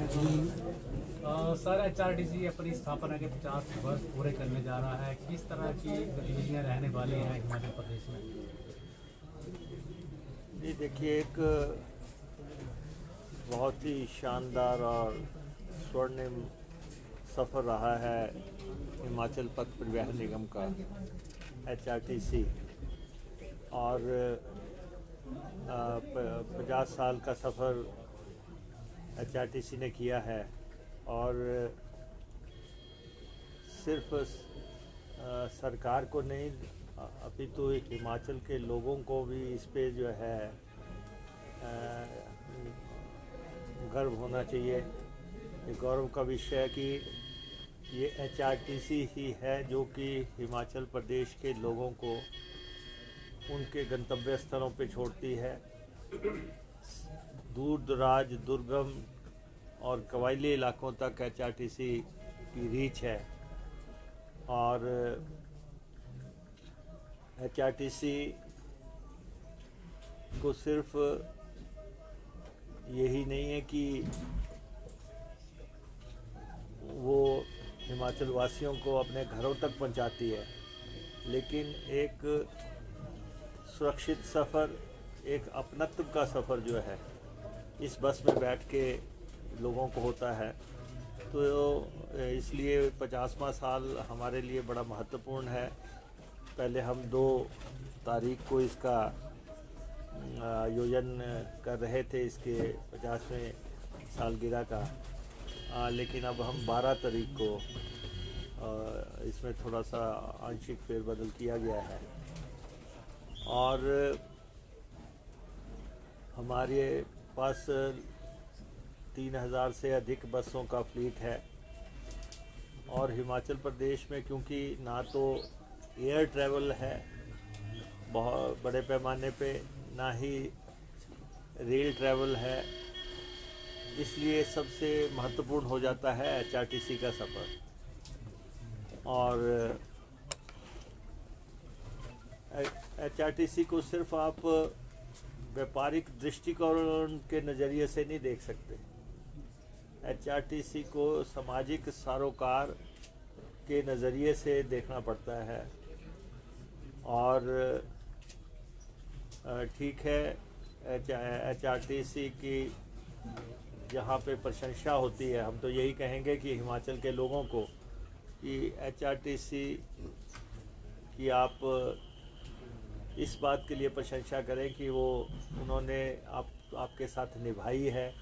Sir HRTC अपनी स्थापना के 50 वर्ष पूरे करने जा रहा है। किस तरह की गतिविधियां रहने वाली हैं हिमाचल प्रदेश में? जी देखिए, एक बहुत ही शानदार और स्वर्णिम सफ़र रहा है हिमाचल पथ परिवहन निगम का HRTC। और 50 साल का सफ़र HRTC ने किया है और सिर्फ सरकार को नहीं अपितु हिमाचल के लोगों को भी इस पे जो है गर्व होना चाहिए। ये गौरव का विषय है कि ये HRTC ही है जो कि हिमाचल प्रदेश के लोगों को उनके गंतव्य स्थलों पे छोड़ती है। दूर दराज, दुर्गम और कबायली इलाकों तक HRTC की रीच है। और HRTC को सिर्फ यही नहीं है कि वो हिमाचल वासियों को अपने घरों तक पहुंचाती है, लेकिन एक सुरक्षित सफ़र, एक अपनत्व का सफ़र जो है इस बस में बैठ के लोगों को होता है। तो इसलिए 50वां साल हमारे लिए बड़ा महत्वपूर्ण है। पहले हम 2 तारीख को इसका आयोजन कर रहे थे, इसके 50वें सालगिरह का, लेकिन अब हम 12 तारीख को इसमें थोड़ा सा आंशिक फेरबदल किया गया है। और हमारे पास 3000 से अधिक बसों का फ्लीट है। और हिमाचल प्रदेश में क्योंकि ना तो एयर ट्रैवल है बहुत बड़े पैमाने पे, ना ही रेल ट्रैवल है, इसलिए सबसे महत्वपूर्ण हो जाता है HRTC का सफ़र। और HRTC को सिर्फ आप व्यापारिक दृष्टिकोण के नज़रिए से नहीं देख सकते। HRTC को सामाजिक सरोकार के नज़रिए से देखना पड़ता है। और ठीक है, HRTC की जहाँ पे प्रशंसा होती है, हम तो यही कहेंगे कि हिमाचल के लोगों को कि HRTC की आप इस बात के लिए प्रशंसा करें कि वो उन्होंने आपके साथ निभाई है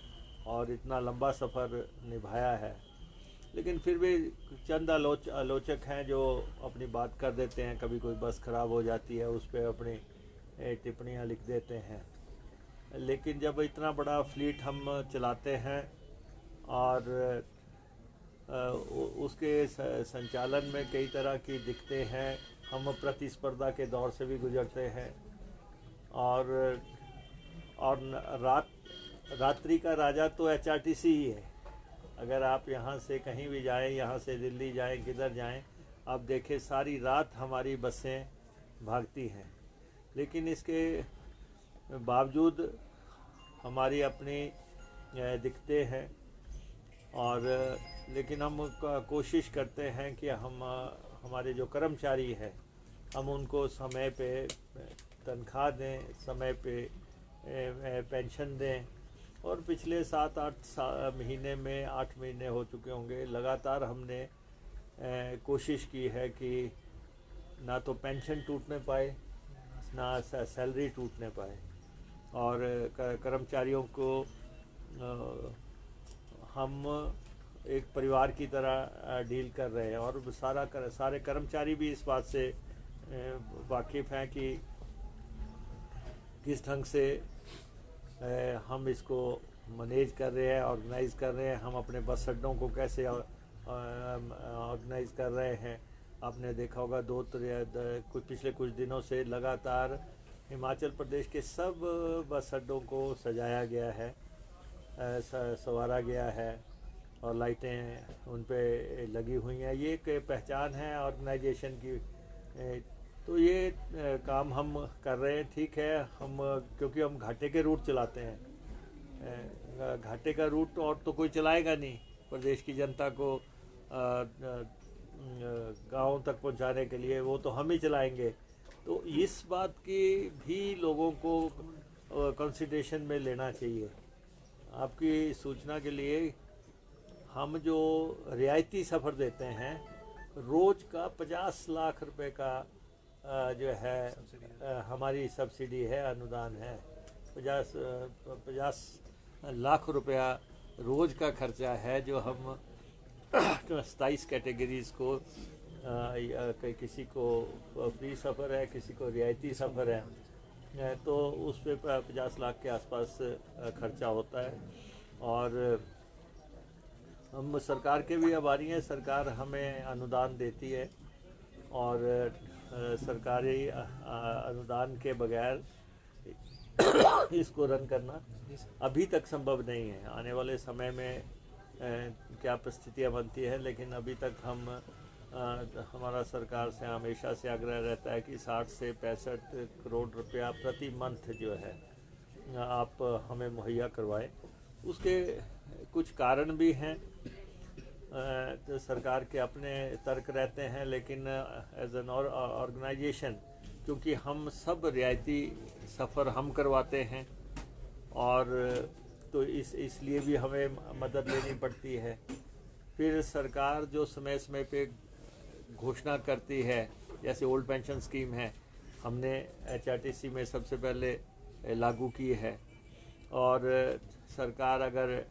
और इतना लंबा सफ़र निभाया है। लेकिन फिर भी चंद आलोचक हैं जो अपनी बात कर देते हैं। कभी कोई बस ख़राब हो जाती है, उस पर अपनी टिप्पणियाँ लिख देते हैं। लेकिन जब इतना बड़ा फ्लीट हम चलाते हैं और उसके संचालन में कई तरह की दिक्कतें हैं, हम प्रतिस्पर्धा के दौर से भी गुजरते हैं। और रात्रि का राजा तो HRTC ही है। अगर आप यहाँ से कहीं भी जाएं, यहाँ से दिल्ली जाएं, किधर जाएं, आप देखें सारी रात हमारी बसें भागती हैं। लेकिन इसके बावजूद हमारी अपनी दिक्कतें हैं। और लेकिन हम कोशिश करते हैं कि हमारे जो कर्मचारी हैं हम उनको समय पे तनख्वाह दें, समय पे पेंशन दें। और पिछले 7-8 महीने में 8 महीने हो चुके होंगे, लगातार हमने कोशिश की है कि ना तो पेंशन टूटने पाए, ना सैलरी टूटने पाए। और कर्मचारियों को हम एक परिवार की तरह डील कर रहे हैं। और सारे कर्मचारी भी इस बात से वाकिफ़ हैं कि किस ढंग से हम इसको मैनेज कर रहे हैं, ऑर्गेनाइज़ कर रहे हैं। हम अपने बस अड्डों को कैसे ऑर्गेनाइज़ कर रहे हैं। आपने देखा होगा पिछले कुछ दिनों से लगातार हिमाचल प्रदेश के सब बस अड्डों को सजाया गया है, संवारा गया है और लाइटें उन पे लगी हुई हैं। ये एक पहचान है ऑर्गेनाइजेशन की। तो ये काम हम कर रहे हैं। ठीक है, हम क्योंकि हम घाटे के रूट चलाते हैं, घाटे का रूट और तो कोई चलाएगा नहीं प्रदेश की जनता को गाँव तक पहुंचाने के लिए, वो तो हम ही चलाएंगे। तो इस बात की भी लोगों को कंसिडरेशन में लेना चाहिए। आपकी सूचना के लिए हम जो रियायती सफ़र देते हैं, रोज़ का 50 लाख रुपए का जो है हमारी सब्सिडी है, अनुदान है। 50 लाख रुपया रोज़ का खर्चा है जो हम 27 कैटेगरीज़ को किसी को फ्री सफ़र है, किसी को रियायती सफ़र है, तो उस पे 50 लाख के आसपास खर्चा होता है। और हम सरकार के भी आभारी हैं, सरकार हमें अनुदान देती है और सरकारी अनुदान के बगैर इसको रन करना अभी तक संभव नहीं है। आने वाले समय में क्या परिस्थितियाँ बनती हैं, लेकिन अभी तक हम हमारा सरकार से हमेशा से आग्रह रहता है कि 60 से 65 करोड़ रुपया प्रति मंथ जो है आप हमें मुहैया करवाएं। उसके कुछ कारण भी हैं, तो सरकार के अपने तर्क रहते हैं, लेकिन एज एन ऑर्गेनाइजेशन, क्योंकि हम सब रियायती सफ़र हम करवाते हैं और तो इसलिए भी हमें मदद लेनी पड़ती है। फिर सरकार जो समय समय पे घोषणा करती है, जैसे ओल्ड पेंशन स्कीम है, हमने HRTC में सबसे पहले लागू की है। और सरकार अगर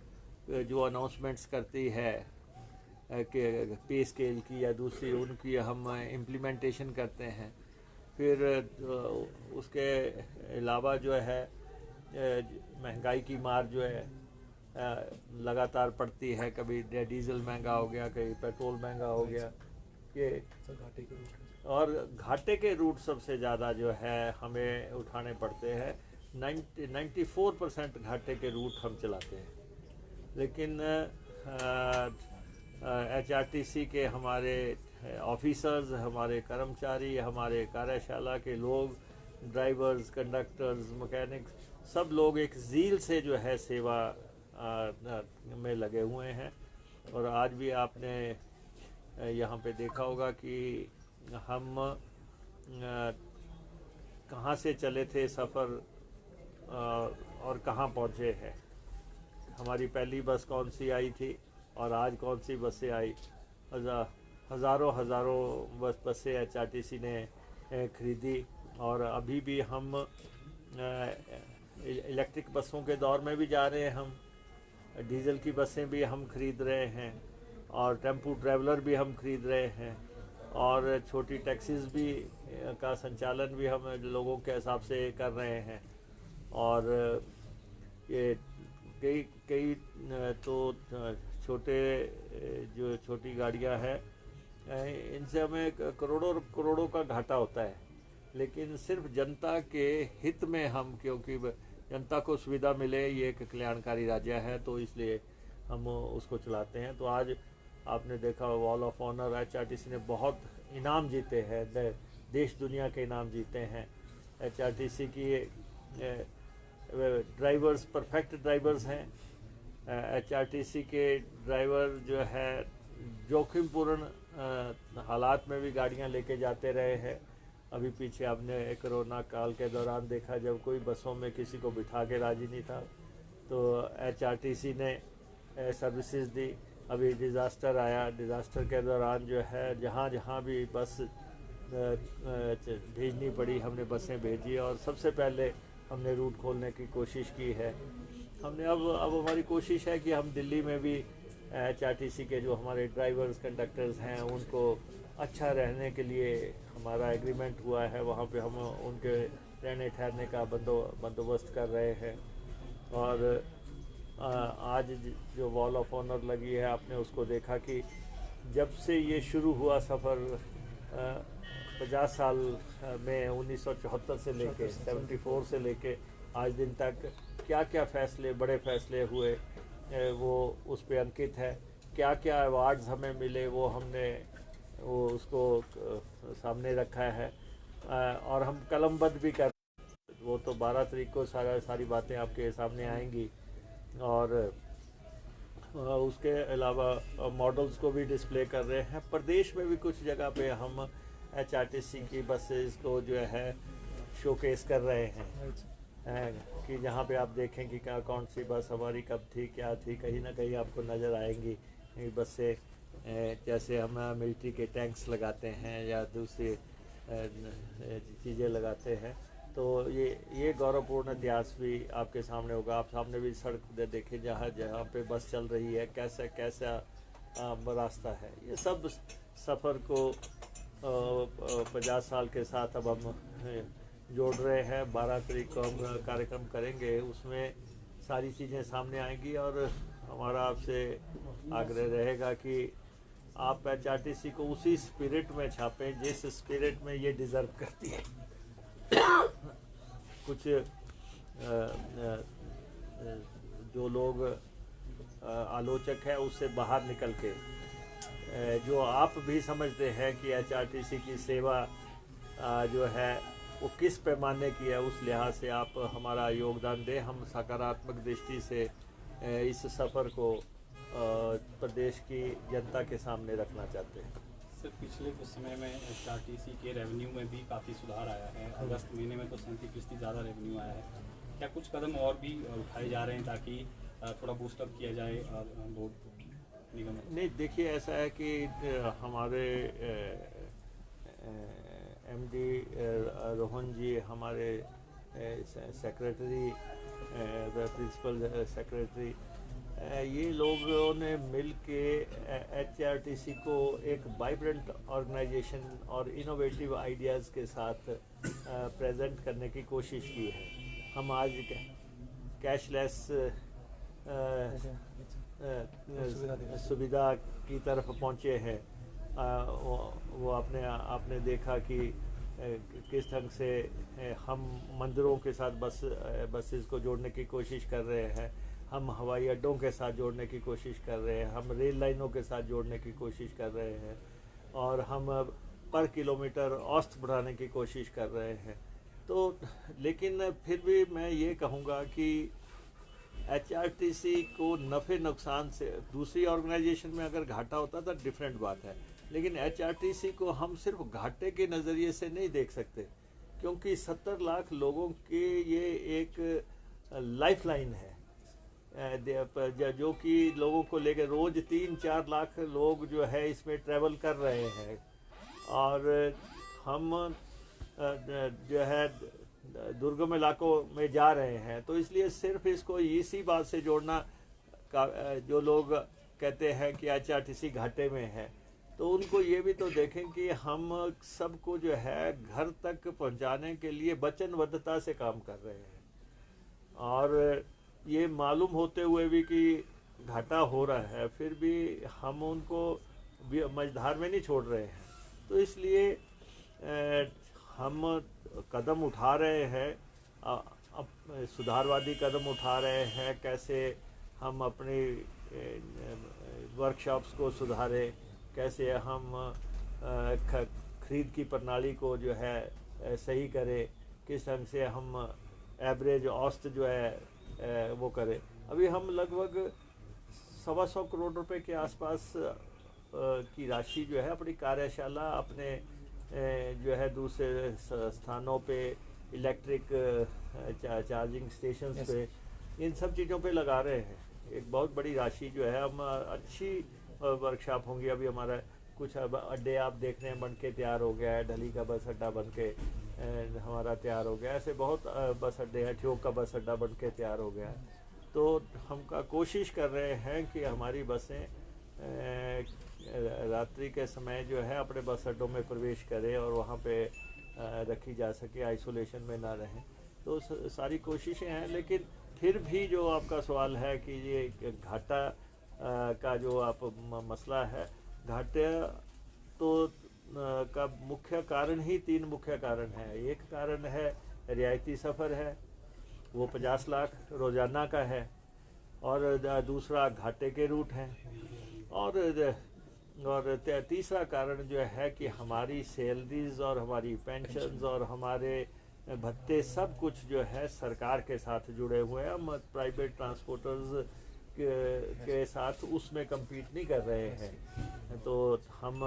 जो अनाउंसमेंट्स करती है कि पे स्केल की या दूसरी, उनकी हम इम्प्लीमेंटेशन करते हैं। फिर उसके अलावा जो है महंगाई की मार जो है लगातार पड़ती है। कभी डीजल महंगा हो गया, कभी पेट्रोल महंगा हो गया, ये और घाटे के रूट सबसे ज़्यादा जो है हमें उठाने पड़ते हैं। 94% घाटे के रूट हम चलाते हैं, लेकिन HRTC के हमारे ऑफिसर्स, हमारे कर्मचारी, हमारे कार्यशाला के लोग, ड्राइवर्स, कंडक्टर्स, मैकेनिक्स, सब लोग एक ज़ील से जो है सेवा में लगे हुए हैं। और आज भी आपने यहाँ पे देखा होगा कि हम कहाँ से चले थे सफ़र और कहाँ पहुँचे हैं। हमारी पहली बस कौन सी आई थी और आज कौन सी बसें आई। हज़ारों बसें HRTC ने खरीदी और अभी भी हम इलेक्ट्रिक बसों के दौर में भी जा रहे हैं। हम डीजल की बसें भी हम खरीद रहे हैं और टेम्पू ट्रैवलर भी हम खरीद रहे हैं और छोटी टैक्सीज भी का संचालन भी हम लोगों के हिसाब से कर रहे हैं। और ये कई तो छोटी गाड़ियां हैं, इनसे हमें करोड़ों का घाटा होता है, लेकिन सिर्फ जनता के हित में हम, क्योंकि जनता को सुविधा मिले, ये एक कल्याणकारी राज्य है, तो इसलिए हम उसको चलाते हैं। तो आज आपने देखा वॉल ऑफ ऑनर HRTC ने बहुत इनाम जीते हैं, देश दुनिया के इनाम जीते हैं। HRTC की ड्राइवर्स परफेक्ट ड्राइवर्स हैं। HRTC के ड्राइवर जो है जोखिमपूर्ण हालात में भी गाड़ियां लेके जाते रहे हैं। अभी पीछे आपने कोरोना काल के दौरान देखा, जब कोई बसों में किसी को बिठा के राजी नहीं था, तो HRTC ने सर्विसेज दी। अभी डिज़ास्टर आया, डिज़ास्टर के दौरान जो है जहाँ भी बस भेजनी पड़ी, हमने बसें भेजी और सबसे पहले हमने रूट खोलने की कोशिश की है। हमने अब हमारी कोशिश है कि हम दिल्ली में भी HRTC के जो हमारे ड्राइवर्स, कंडक्टर्स हैं, उनको अच्छा रहने के लिए हमारा एग्रीमेंट हुआ है, वहाँ पे हम उनके रहने ठहरने का बंदोबस्त कर रहे हैं। और आज जो वॉल ऑफ ऑनर लगी है, आपने उसको देखा कि जब से ये शुरू हुआ सफ़र 50 साल में 1974 से लेके 74 से लेके आज दिन तक क्या क्या फैसले, बड़े फैसले हुए, वो उस पे अंकित है। क्या क्या अवार्ड्स हमें मिले, वो हमने उसको सामने रखा है और हम कलमबद्ध भी कर, वो तो 12 तारीख को सारी बातें आपके सामने आएंगी। और उसके अलावा मॉडल्स को भी डिस्प्ले कर रहे हैं। प्रदेश में भी कुछ जगह पे हम HRTC की बसेस को जो है शोकेस कर रहे हैं कि जहाँ पे आप देखें कि क्या कौन सी बस हमारी कब थी, क्या थी, कहीं ना कहीं आपको नज़र आएंगी ये बसें। जैसे हम मिलिट्री के टैंक्स लगाते हैं या दूसरी चीज़ें लगाते हैं, तो ये गौरवपूर्ण इतिहास भी आपके सामने होगा। आप सामने भी सड़क देखें जहाँ जहाँ पे बस चल रही है, कैसा कैसा रास्ता है। ये सब सफ़र को 50 साल के साथ अब हम जोड़ रहे हैं। 12 तारीख को हम कार्यक्रम करेंगे, उसमें सारी चीज़ें सामने आएंगी और हमारा आपसे आग्रह रहेगा कि आप HRTC को उसी स्पिरिट में छापें जिस स्पिरिट में ये डिज़र्व करती है। कुछ जो लोग आलोचक है उससे बाहर निकल के जो आप भी समझते हैं कि HRTC की सेवा जो है वो किस पैमाने की है, उस लिहाज से आप हमारा योगदान दें। हम सकारात्मक दृष्टि से इस सफ़र को प्रदेश की जनता के सामने रखना चाहते हैं। सर, पिछले कुछ समय में HRTC के रेवेन्यू में भी काफ़ी सुधार आया है। अगस्त महीने में तो 37% ज़्यादा रेवेन्यू आया है। क्या कुछ कदम और भी उठाए जा रहे हैं ताकि थोड़ा बूस्टअप किया जाए बोर्ड निगम? नहीं, देखिए ऐसा है कि हमारे MD रोहन जी, हमारे सेक्रेटरी, प्रिंसिपल सेक्रेटरी, ये लोगों ने मिल के HRTC को एक वाइब्रेंट ऑर्गेनाइजेशन और इनोवेटिव आइडियाज़ के साथ प्रेजेंट करने की कोशिश की है। हम आज कैशलेस सुविधा की तरफ पहुँचे हैं। वो आपने देखा कि किस ढंग से हम मंदिरों के साथ बसेस को जोड़ने की कोशिश कर रहे हैं, हम हवाई अड्डों के साथ जोड़ने की कोशिश कर रहे हैं, हम रेल लाइनों के साथ जोड़ने की कोशिश कर रहे हैं और हम पर किलोमीटर औसत बढ़ाने की कोशिश कर रहे हैं। तो लेकिन फिर भी मैं ये कहूँगा कि HRTC को नफ़े नुकसान से, दूसरी ऑर्गेनाइजेशन में अगर घाटा होता था डिफरेंट बात है, लेकिन HRTC को हम सिर्फ घाटे के नज़रिए से नहीं देख सकते, क्योंकि 70 लाख लोगों के ये एक लाइफलाइन है जो कि लोगों को लेकर रोज़ 3-4 लाख लोग जो है इसमें ट्रैवल कर रहे हैं। और हम जो है दुर्गम इलाकों में जा रहे हैं, तो इसलिए सिर्फ इसको इसी बात से जोड़ना का जो लोग कहते हैं कि HRTC घाटे में है, तो उनको ये भी तो देखें कि हम सबको जो है घर तक पहुंचाने के लिए वचनबद्धता से काम कर रहे हैं और ये मालूम होते हुए भी कि घाटा हो रहा है, फिर भी हम उनको मझधार में नहीं छोड़ रहे हैं। तो इसलिए हम कदम उठा रहे हैं, अब सुधारवादी कदम उठा रहे हैं। कैसे हम अपनी वर्कशॉप्स को सुधारें, कैसे हम खरीद की प्रणाली को जो है सही करें, किस ढंग से हम एवरेज औसत जो है वो करें। अभी हम लगभग 125 करोड़ रुपए के आसपास की राशि जो है अपनी कार्यशाला, अपने जो है दूसरे स्थानों पे, इलेक्ट्रिक चार्जिंग स्टेशंस पे, इन सब चीज़ों पे लगा रहे हैं। एक बहुत बड़ी राशि जो है, हम अच्छी वर्कशॉप होंगी। अभी हमारा कुछ अड्डे आप देख रहे हैं बन के तैयार हो गया है, ढली का बस अड्डा बन के हमारा तैयार हो गया, ऐसे बहुत बस अड्डे हैं, ठियोग का बस अड्डा बन के तैयार हो गया है। तो हम कोशिश कर रहे हैं कि हमारी बसें रात्रि के समय जो है अपने बस अड्डों में प्रवेश करें और वहाँ पे रखी जा सके, आइसोलेशन में ना रहें। तो सारी कोशिशें हैं, लेकिन फिर भी जो आपका सवाल है कि ये घाटा का जो आप मसला है, घाटे तो का मुख्य कारण ही 3 मुख्य कारण है। एक कारण है रियायती सफ़र है, वो 50 लाख रोज़ाना का है, और दूसरा घाटे के रूट हैं, और तीसरा कारण जो है कि हमारी सैलरीज और हमारी पेंशन्स और हमारे भत्ते सब कुछ जो है सरकार के साथ जुड़े हुए हैं। हम प्राइवेट ट्रांसपोर्टर्स के साथ उसमें compete नहीं कर रहे हैं, तो हम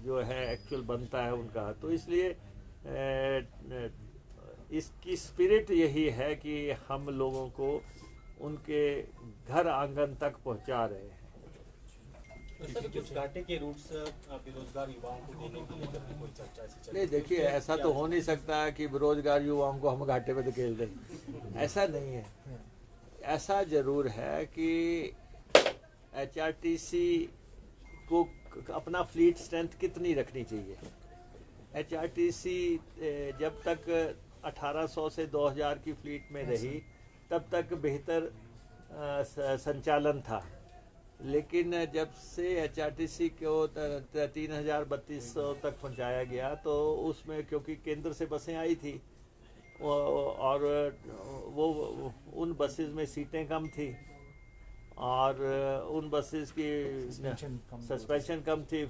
जो है एक्चुअल बनता है उनका। तो इसलिए इसकी स्पिरिट यही है कि हम लोगों को उनके घर आंगन तक पहुंचा रहे हैं। तो सर कुछ घाटे के रूट्स बेरोजगार युवाओं को देने की लेकर भी कोई चर्चा ऐसी चल नहीं, देखिए ऐसा तो हो नहीं सकता कि बेरोजगार युवाओं को हम घाटे में धकेल दें, ऐसा नहीं है। ऐसा जरूर है कि HRTC को अपना फ्लीट स्ट्रेंथ कितनी रखनी चाहिए। HRTC जब तक 1800 से 2000 की फ्लीट में रही तब तक बेहतर संचालन था, लेकिन जब से HRTC को 3000-3200 तक पहुंचाया गया तो उसमें क्योंकि केंद्र से बसें आई थी और वो उन बसेस में सीटें कम थी और उन बसेस की सस्पेंशन कम थी,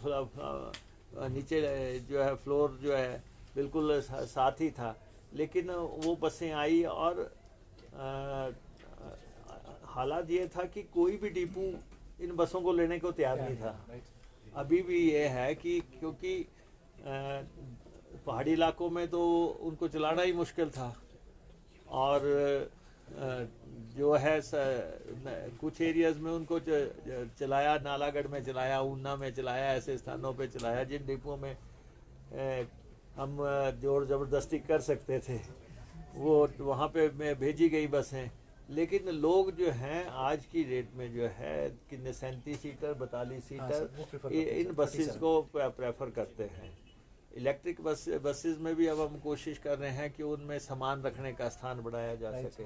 नीचे जो है फ्लोर जो है बिल्कुल साथ ही था, लेकिन वो बसें आई और हालात ये था कि कोई भी डिपो इन बसों को लेने को तैयार नहीं था। अभी भी ये है कि क्योंकि पहाड़ी इलाकों में तो उनको चलाना ही मुश्किल था और जो है कुछ एरियाज में उनको चलाया, नालागढ़ में चलाया, ऊना में चलाया, ऐसे स्थानों पे चलाया जिन डिपो में हम जोर ज़बरदस्ती कर सकते थे, वो वहाँ पे भेजी गई बसें। लेकिन लोग जो हैं आज की डेट में जो है कि 37 सीटर 42 सीटर इन बसेस को प्रेफर करते हैं। इलेक्ट्रिक बसेस में भी अब हम कोशिश कर रहे हैं कि उनमें सामान रखने का स्थान बढ़ाया जा सके।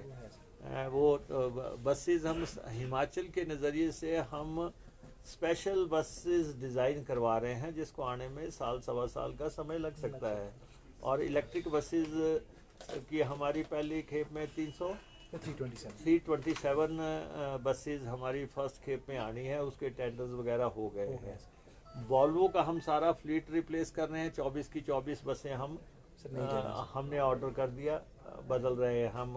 वो बसेस हम हिमाचल के नज़रिए से हम स्पेशल बसेस डिज़ाइन करवा रहे हैं जिसको आने में साल सवा साल का समय लग सकता है। और इलेक्ट्रिक बसेस की हमारी पहली खेप में 327 बसेस हमारी फर्स्ट खेप में आनी है, उसके टेंडर्स वगैरह हो गए हैं। वॉल्वो का हम सारा फ्लीट रिप्लेस कर रहे हैं, 24 की 24 बसें हमने ऑर्डर कर दिया, बदल रहे हैं हम,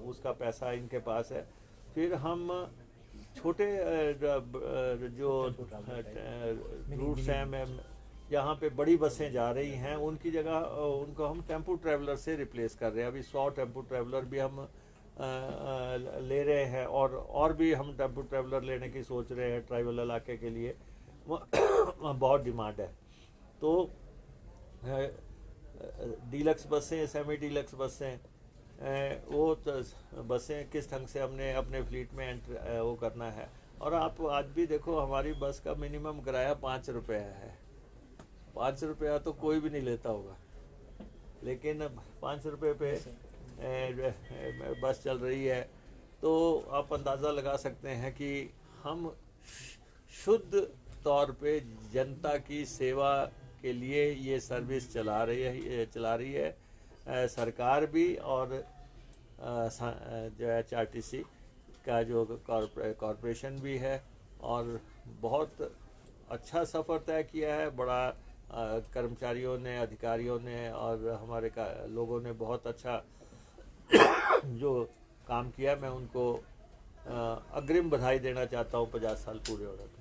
उसका पैसा इनके पास है। फिर हम छोटे जो रूट्स हैं जहाँ पे बड़ी बसें जा रही हैं उनकी जगह उनको हम टेम्पो ट्रैवलर से रिप्लेस कर रहे हैं। अभी 100 टेम्पो ट्रैवलर भी हम ले रहे हैं और भी हम टेम्पो ट्रैवलर लेने की सोच रहे हैं ट्राइबल इलाके के लिए, बहुत डिमांड है। तो डीलक्स बसें, सेमी डीलक्स बसें, वो बसें किस ढंग से हमने अपने फ्लीट में वो करना है। और आप आज भी देखो हमारी बस का मिनिमम किराया 5 रुपये है। 5 रुपया तो कोई भी नहीं लेता होगा, लेकिन 5 रुपये पे बस चल रही है। तो आप अंदाज़ा लगा सकते हैं कि हम शुद्ध तौर पे जनता की सेवा के लिए ये सर्विस चला रही है सरकार भी, और जो HRTC का जो कॉरपोरेशन भी है, और बहुत अच्छा सफ़र तय किया है। बड़ा कर्मचारियों ने, अधिकारियों ने और हमारे लोगों ने बहुत अच्छा जो काम किया। मैं उनको अग्रिम बधाई देना चाहता हूँ 50 साल पूरे होने पे।